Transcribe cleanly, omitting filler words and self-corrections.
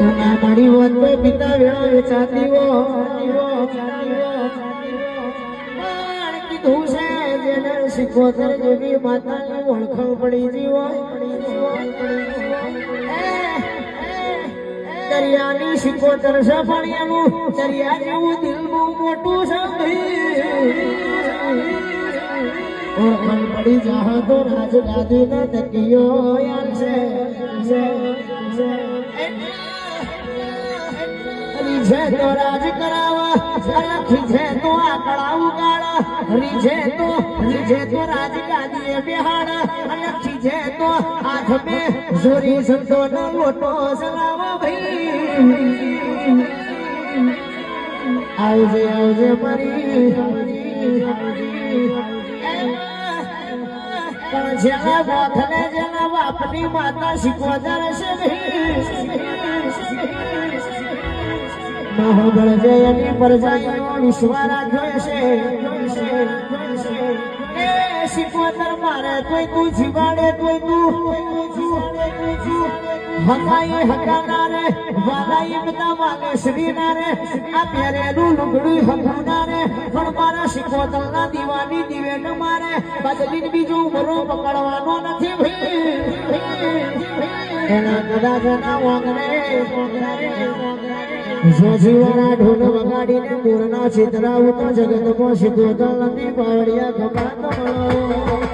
ના મારી વાત તો પિતા વેળા વેચાતી હો કીધું છે જેને શીખોતર જેવી માતાની ઓળખાણ પડી જીવો દરિયાની શીખોતર છે પણ એનું દરિયા જેવું દિલ બહુ મોટું છે ઓળખાણ પડી જા તો રાજ ગાદી ના તકીયો યાર છે રીઝે તો રાજ કરાવા અલખી છે તો આકડા ઉગાડા રીઝે તો રાજ ગાદીએ બેહાડા અલખી છે તો હાથ મે જોરી સંતો નો લોટો સલાવા ભાઈ આવજે મારી પણ જેના બોથને જેના બાપની માતા શીખવા છે મહાબળ જયની પરજાઈનો વિશ્વા રાખ્યો છે શીખવતર મારે કોઈ તું જીવાડે કોઈ તું હકાઈ હકાના રે વાલાઈ બધા વાલે શ્રી ના રે આ પહેરેલું લુગડું હકુના રે પણ મારા શીખવતર ના દીવાની દિવેટ મારે બદલીને બીજું મરો પકડવાનો નથી ભાઈ એના કદાચ ના વાંગરે જો જીવાના ઢોલ વગાડીને પૂરના ચિતરાવું તો જગતમાં શીખવતર નથી પાવડિયા ખબર